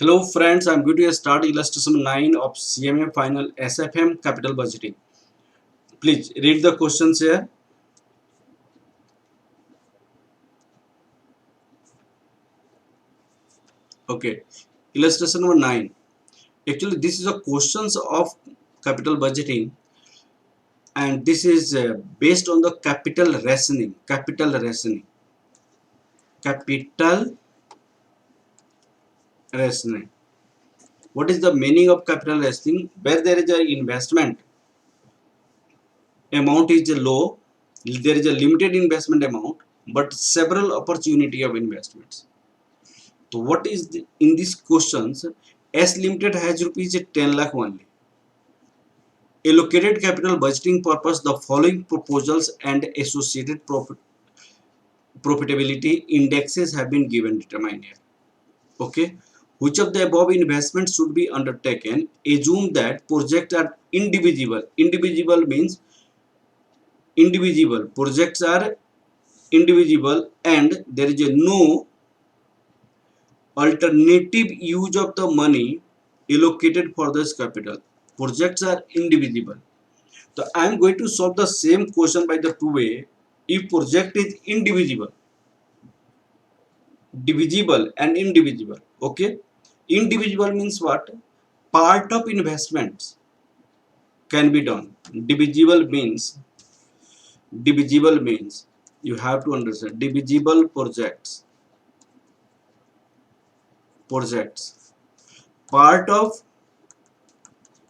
Hello friends, I'm going to start illustration 9 of CMA final SFM capital budgeting. Please read the questions here. Okay, illustration number 9. Actually, this is a questions of capital budgeting, and this is based on the capital rationing. Capital rationing. What is the meaning of capital rationing? Where there is an investment amount is low, there is a limited investment amount, but several opportunity of investments. So what is in these questions? S Limited has rupees 10 lakh only. Allocated capital budgeting purpose, the following proposals and associated profitability indexes have been given, determined here. Okay, which of the above investments should be undertaken? Assume that projects are indivisible. Indivisible means indivisible. Projects are indivisible and there is a no alternative use of the money allocated for this capital. Projects are indivisible. So I am going to solve the same question by the two way. If project is indivisible, divisible and indivisible. Okay. Indivisible means what? Part of investments can be done. Divisible means you have to understand divisible projects. Part of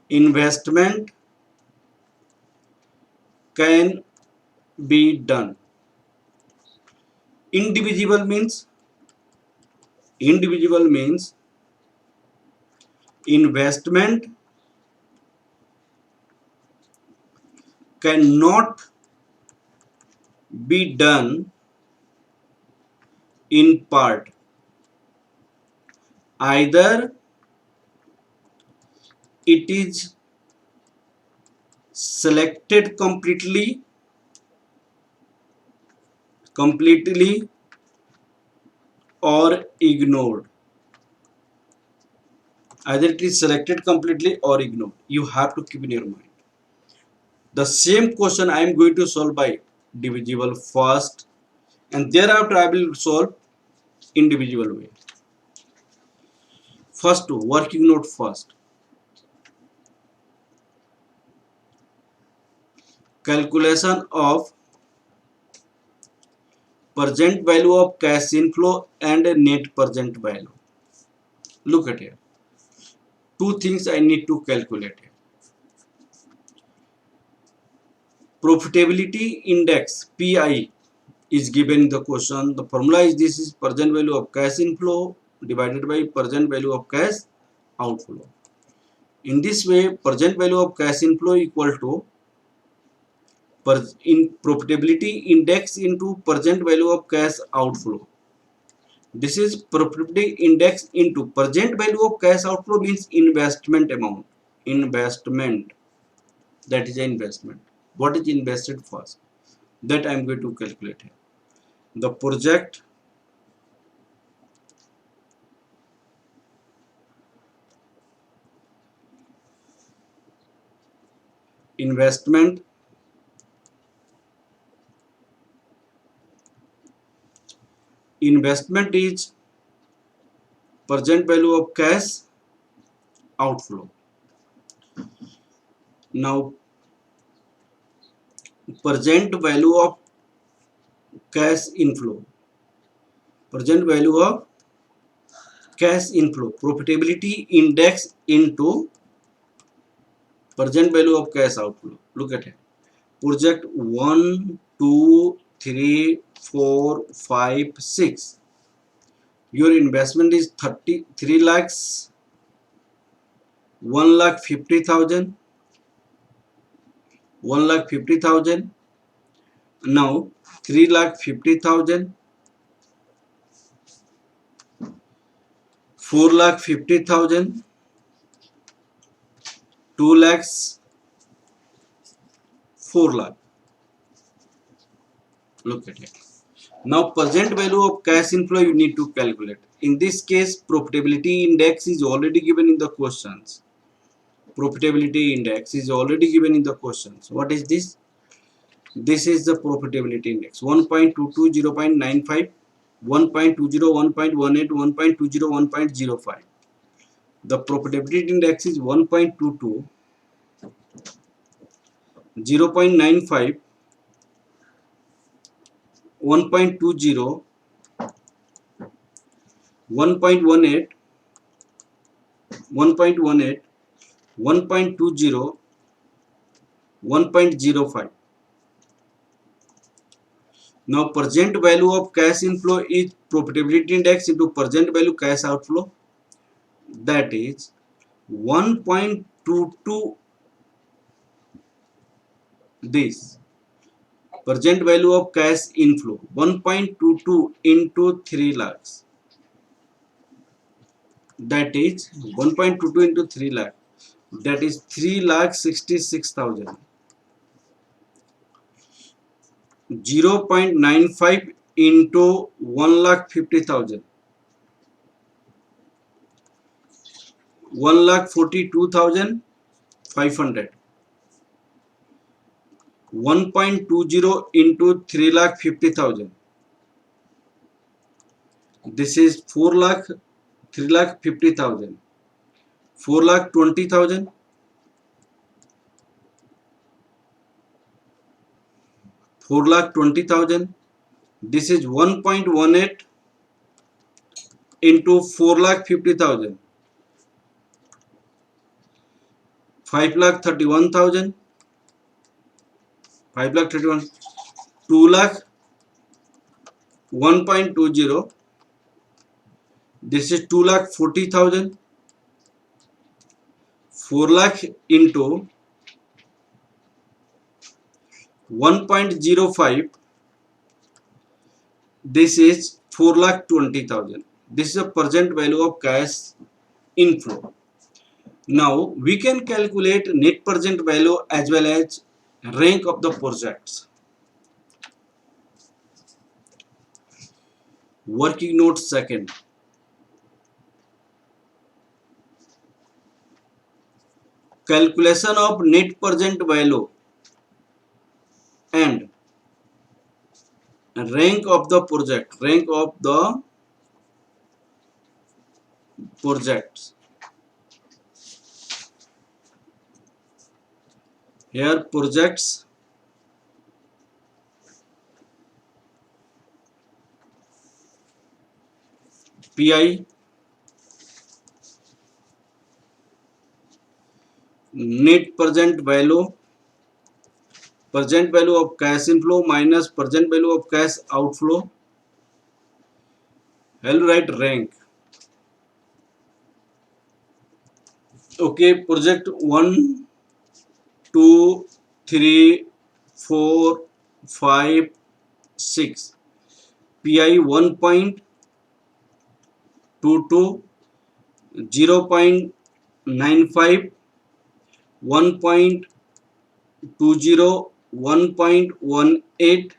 investment can be done. Indivisible means investment cannot be done in part. Either it is selected completely or ignored. Either it is selected completely or ignored. You have to keep in your mind. The same question I am going to solve by divisible first, and thereafter I will solve individual way. First, working note first. Calculation of present value of cash inflow and net present value. Look at here. Two things I need to calculate here. Profitability index PI is given in the question. The formula is this is present value of cash inflow divided by present value of cash outflow. In this way, present value of cash inflow equal to in profitability index into present value of cash outflow. This is profitability index into present value of cash outflow means investment amount. Investment, that is investment. What is invested first? That I am going to calculate here. The project investment is present value of cash outflow. Now present value of cash inflow, profitability index into present value of cash outflow. Look at it. Project 1, 2, 3, 4, 5, 6. Your investment is 33 lakhs, 1,50,000, 1,50,000. Now 3,50,000, 4,50,000, 2 lakhs, 4 lakh. Look at it. Now present value of cash inflow you need to calculate. In this case, profitability index is already given in the questions. Profitability index is already given in the questions. What is this? This is the profitability index 1.22, 0.95, 1.20, 1.18, 1.20, 1.05. The profitability index is 1.22, 0.95, 1.20, 1.18, 1.18, 1.20, 1.05. Now present value of cash inflow is profitability index into present value cash outflow, that is 1.22. This present value of cash inflow 1.22 into 3 lakhs, that is 1.22 into 3 lakh, that is 3,66,000. 0.95 into 1,50,000, 1,42,500. 1.20 into 3,50,000. This is 4 lakh, 3,50,000. 4,20,000. 4,20,000. This is 1.18 into 4,50,000. 5,31,000. 5,31. 2 lakh. 1.20. This is 2,40,000. 4 lakh into 1.05. This is 4,20,000. This is the present value of cash inflow. Now we can calculate net present value as well as rank of the projects. Working note second. Calculation of net present value and rank of the project. Rank of the projects. Here projects PI, net present value of cash inflow minus present value of cash outflow. I'll write rank. Okay, project 1, 2, 3, 4, 5, 6. PI 1.22, 0.95, 1.20, 1.18,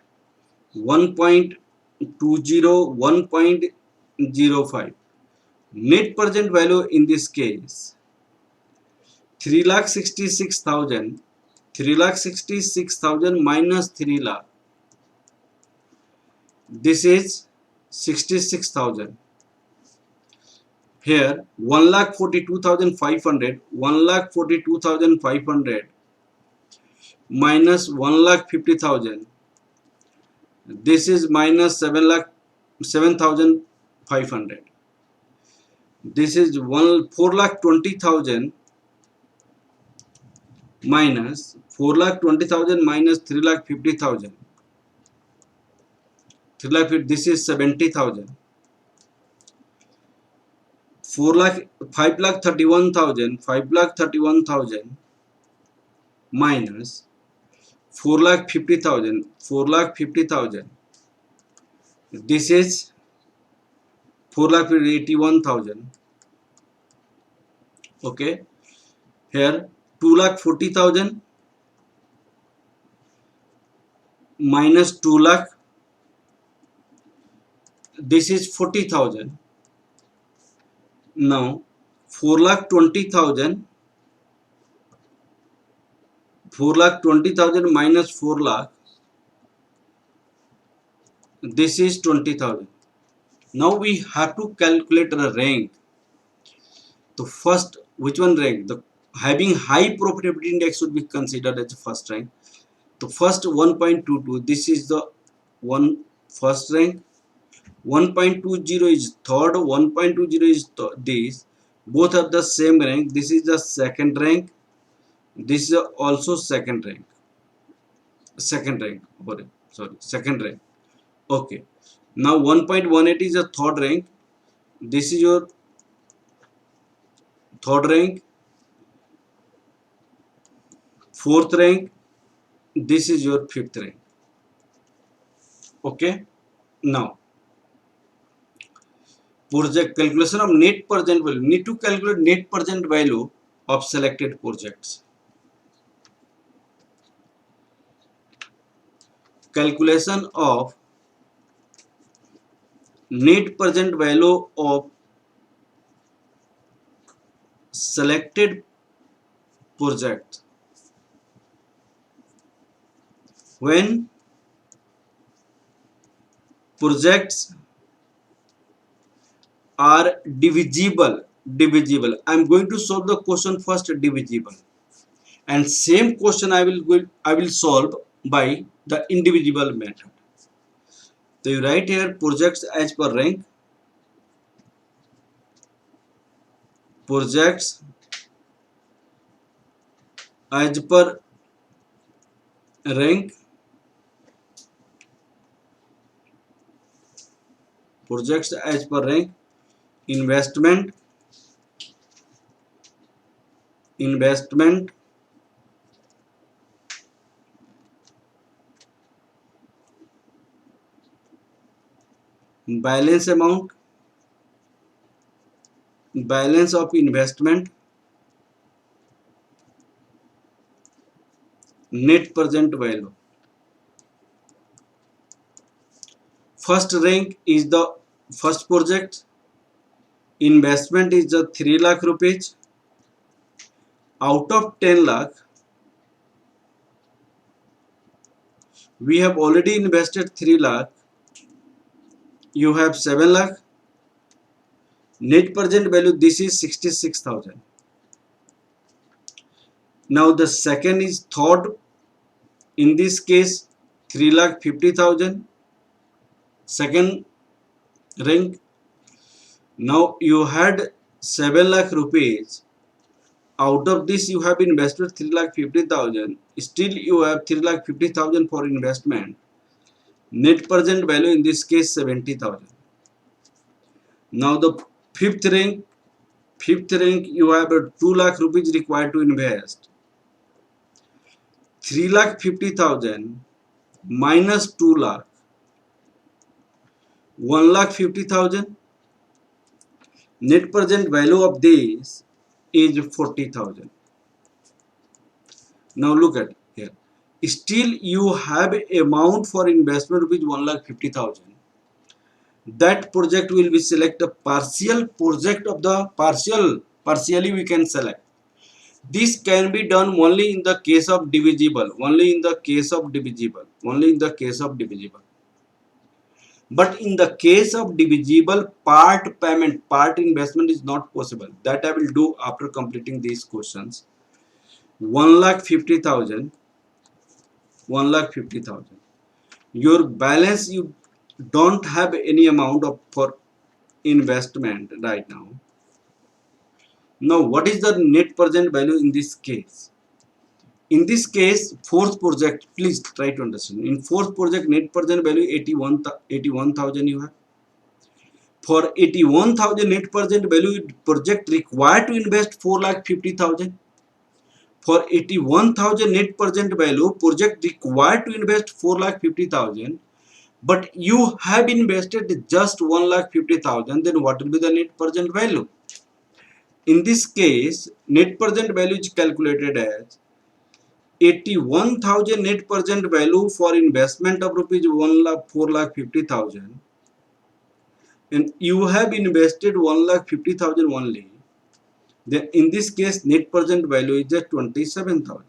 1.20, 1.05. Net present value in this case 3,66,000. 3,66,000 minus 3 lakh. This is 66,000. Here 1,42,500. 1,42,500 minus 1,50,000. This is minus 7,500. This is 4,20,000 minus 4,20,000 minus 3,50,000. 3,50,000. This is 70,000. 5,31,000. 5,31,000 minus 4,50,000. 4,50,000. This is 4,81,000. Okay. Here 2,40,000 minus 2 lakh. this is 40,000. Now 4,20,000, 4,20,000 minus 4 lakh, this is 20,000. Now we have to calculate the rank. The first, which one rank? The having high profitability index should be considered as the first rank. The first 1.22, this is the one first rank. 1.20 is third, 1.20 is this. Both are the same rank. This is the second rank. This is also second rank. Second rank. Sorry, second rank. Okay. Now 1.18 is a third rank. This is your third rank. Fourth rank. This is your fifth rank. Okay. Now project calculation of net present value. Need to calculate net present value of selected projects. Calculation of net present value of selected project when projects are divisible. I am going to solve the question first, divisible, and same question I will solve by the indivisible method. So you write here projects as per rank, projects as per rank, projects as per rank, investment balance amount, balance of investment, net present value. First rank is the first project, investment is the 3 lakh rupees. Out of 10 lakh, we have already invested 3 lakh, you have 7 lakh. Net present value, this is 66,000. Now the second is third, in this case 3,50,000, second rank. Now you had 7 lakh rupees, out of this you have invested 3,50,000, still you have 3,50,000 for investment. Net present value in this case 70,000. Now the fifth rank you have 2 lakh rupees required to invest. 3,50,000 minus 2 lakh, 1,50,000. Net present value of this is 40,000. Now look at here. Still you have amount for investment rupees 1,50,000. That project will be select a partial project of the partially we can select. This can be done only in the case of divisible, but in the case of divisible, part payment, part investment is not possible. That I will do after completing these questions. 1,50,000, 1,50,000. Your balance, you don't have any amount of for investment right now. Now what is the net present value in this case? In this case, fourth project, please try to understand. In fourth project, net present value 81,000 you have. For 81,000 net present value, project required to invest 4,50,000. For 81,000 net present value, project required to invest 4,50,000. But you have invested just 1,50,000. Then what will be the net present value? In this case, net present value is calculated as 81,000 net present value for investment of rupees 4,50,000 and you have invested 1,50,000 only, then in this case net present value is just 27,000.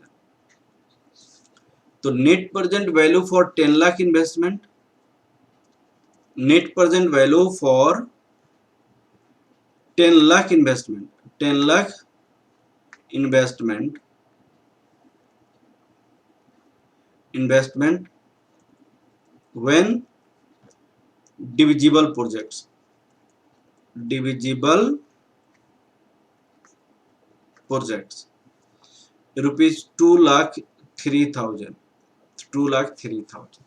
So net present value for 10 lakh investment, net present value for 10 lakh investment, 10 lakh investment when divisible projects, divisible projects, rupees 2,03,000, 2,03,000.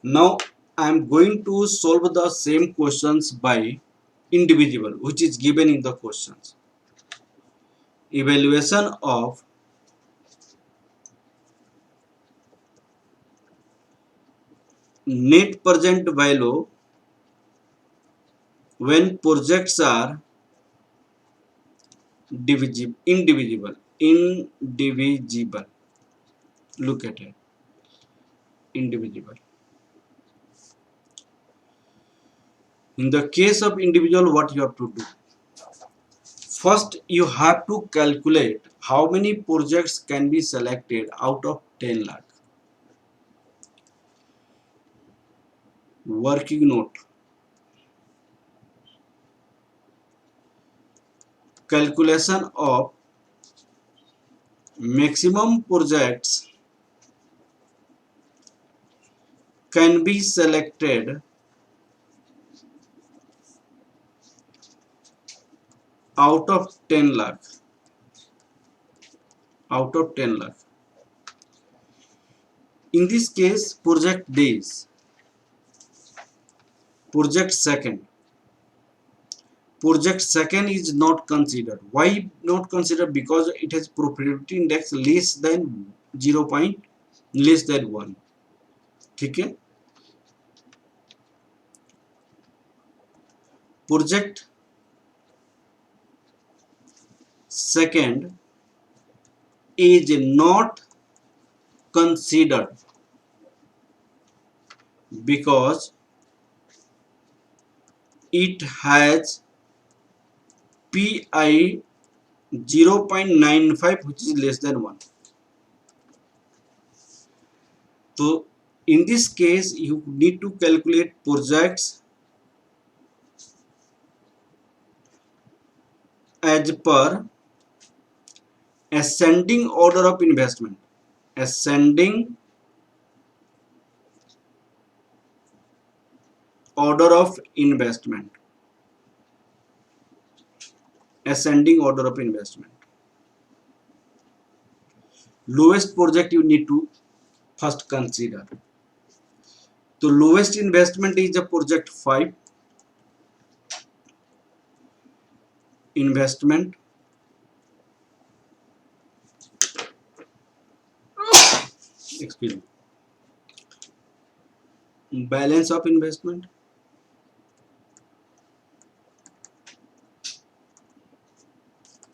Now I am going to solve the same questions by indivisible, which is given in the questions. Evaluation of net present value when projects are indivisible. Look at it, indivisible. In the case of individual, what you have to do? First, you have to calculate how many projects can be selected out of 10 lakh. Working note. Calculation of maximum projects can be selected out of 10 lakh. Out of 10 lakh. In this case, project days. Project second. Project second is not considered. Why not considered? Because it has proprietary index less than 0. Less than 1. ठीक है? Project second is not considered because it has PI 0.95, which is less than 1. So in this case, you need to calculate projects as per ascending order of investment. Ascending order of investment. Ascending order of investment. Lowest project you need to first consider. The lowest investment is the project 5. Investment. Excuse me. Balance of investment.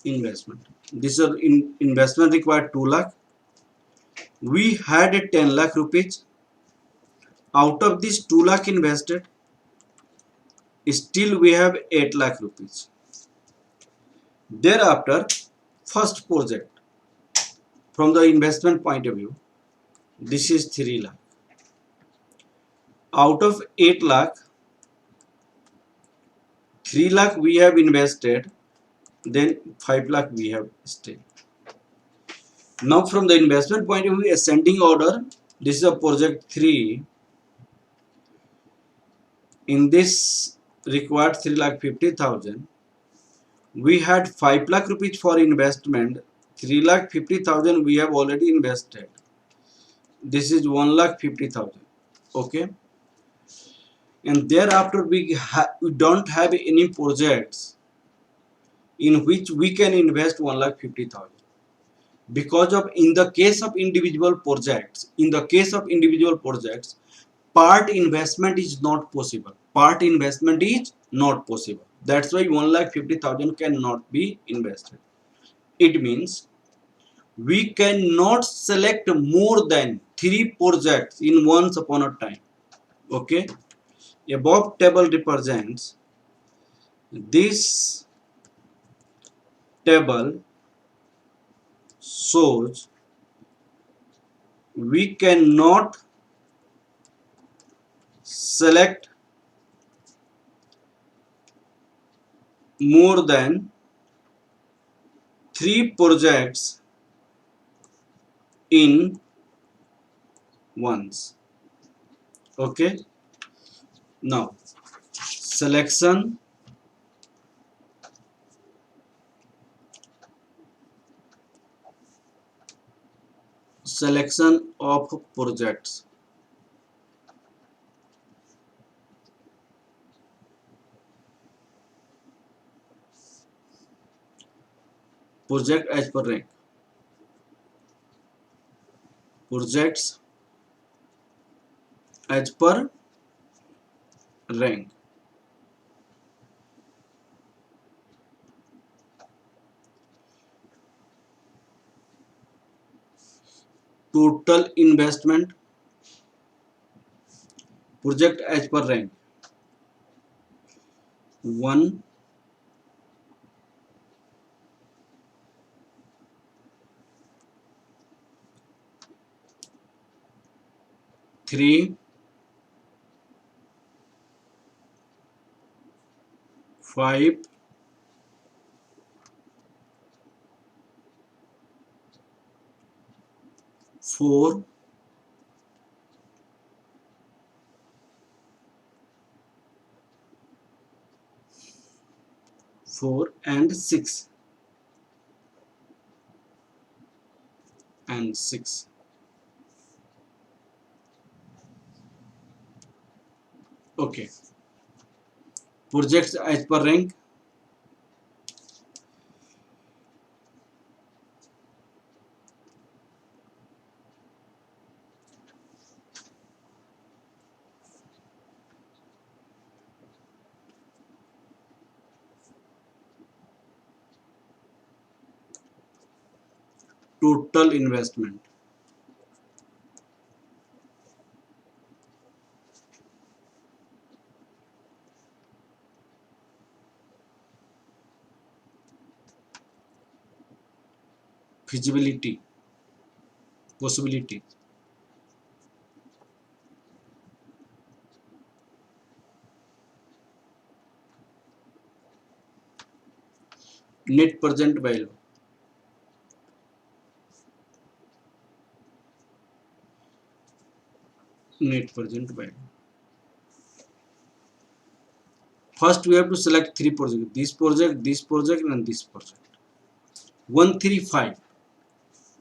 Investment. This is investment required 2 lakh. We had a 10 lakh rupees. Out of this 2 lakh invested, still we have 8 lakh rupees. Thereafter, first project, from the investment point of view, this is 3 lakh. Out of 8 lakh, 3 lakh we have invested, then 5 lakh we have still. Now from the investment point of view, ascending order, this is a project 3. In this required 3,50,000. We had 5 lakh rupees for investment. 3,50,000 we have already invested. This is 1,50,000. Okay. And thereafter we don't have any projects in which we can invest 1,50,000. Because of in the case of individual projects, part investment is not possible. Part investment is not possible. That's why 1,50,000 cannot be invested. It means we cannot select more than 3 projects in once upon a time. Okay. Above table represents this table shows we cannot select more than 3 projects in once. Okay, now selection of projects. Project as per rank. Projects as per rank. Total investment. Project as per rank. 1, 3, 5, 4, 4 and 6 and 6. Okay, projects as per rank. Total investment. Feasibility. Possibility. Net present value. Net present value. First we have to select 3 projects. This project, this project and this project. 135.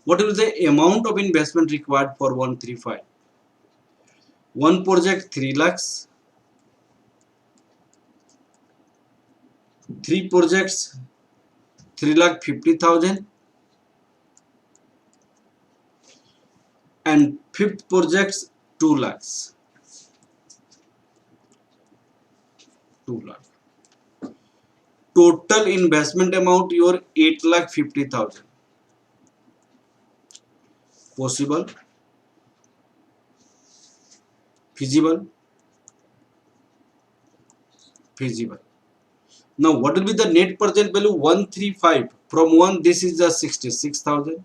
What is the amount of investment required for 135? One project 3 lakhs. 3 projects 3,50,000 and fifth projects 2 lakhs. 2 lakh. Total investment amount your 8,50,000. Possible, feasible, feasible. Now what will be the net present value? 135. From 1 this is the 66,000.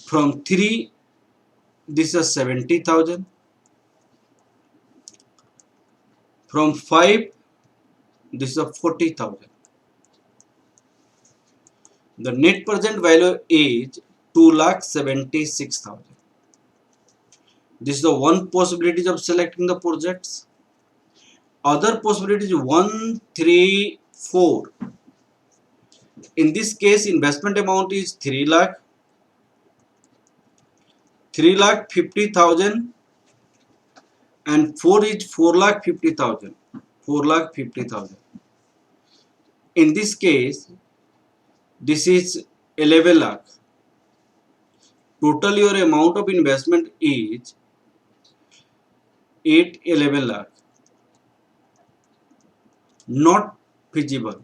From 3 this is 70,000. From 5 this is 40,000. The net present value is 2,76,000. This is the one possibility of selecting the projects. Other possibility is 1, 3, 4. In this case, investment amount is 3 lakh, 3,50,000 and 4 is 4,50,000. 4,50,000. In this case, this is 11 lakh. Total your amount of investment is 11 lakh. Not feasible.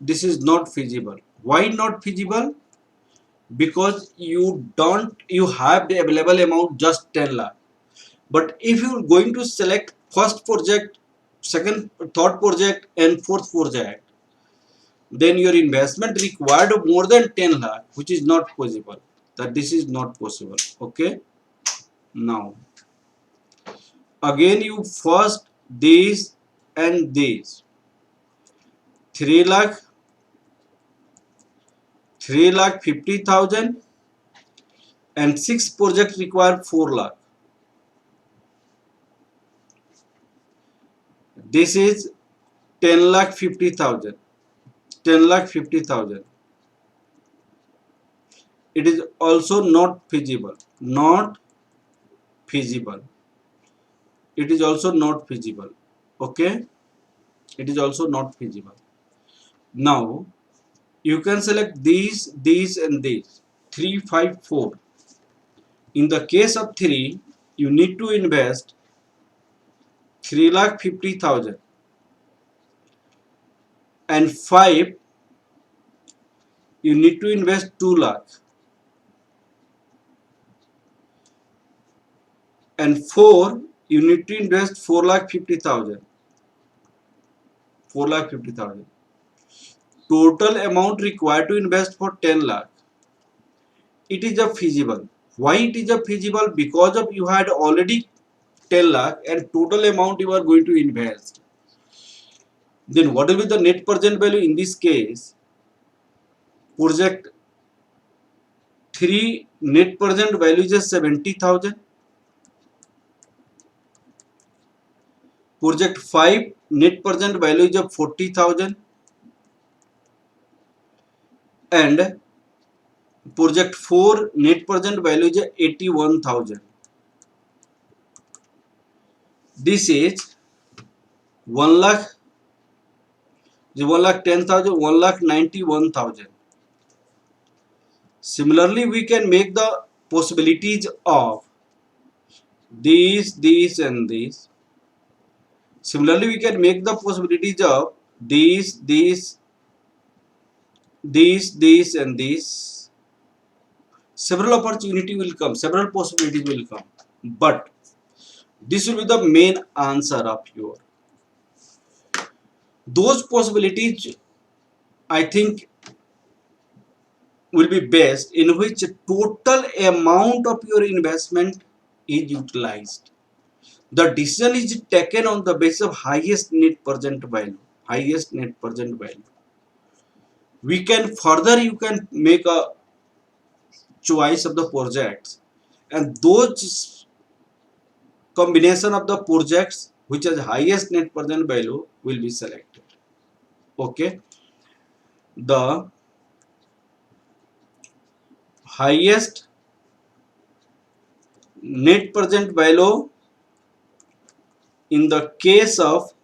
This is not feasible. Why not feasible? Because you have the available amount just 10 lakh. But if you're going to select first project, second, third project and fourth project, then your investment required more than 10 lakh, which is not possible. That this is not possible. Okay. Now, again you first this and this. 3 lakh, 3,50,000 and 6 projects require 4 lakh. This is 10,50,000. 10,50,000. It is also not feasible. Not feasible. It is also not feasible. Okay. It is also not feasible. Now you can select these and these. 3, 5, 4. In the case of 3, you need to invest 3,50,000 and 5 you need to invest 2 lakh and 4 you need to invest 4,50,000. 4,50,000. Total amount required to invest for 10 lakh. It is a feasible. Why it is a feasible? Because of you had already 10 lakh and total amount you are going to invest. Then what will be the net present value in this case? Project 3 net present value is 70,000. Project 5 net present value is 40,000 and project 4 net present value is 81,000. This is 1 lakh, 1,10,000, 1,91,000. Similarly, we can make the possibilities of these and these. Similarly, we can make the possibilities of these and these. Several opportunity will come, several possibilities will come, but this will be the main answer of your. Those possibilities, I think, will be best in which total amount of your investment is utilized. The decision is taken on the basis of highest net present value. Highest net present value. We can further, you can make a choice of the projects, and those combination of the projects which has highest net present value will be selected. Okay. The highest net present value in the case of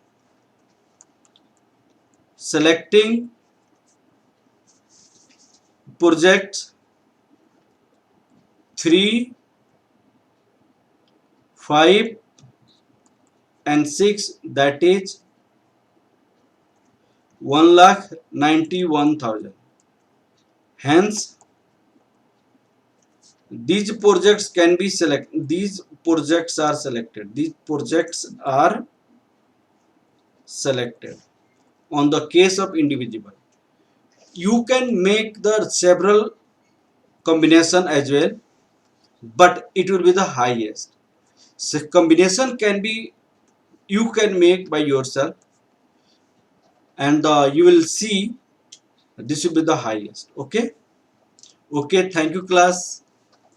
selecting projects 3, 5 and 6, that is 1,91,000. Hence, these projects can be selected. These projects are selected. These projects are selected on the case of individual. You can make the several combination as well, but it will be the highest. So combination can be, you can make by yourself, and you will see this will be the highest. Okay. Okay. Thank you, class.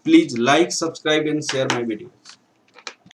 Please like, subscribe and share my video.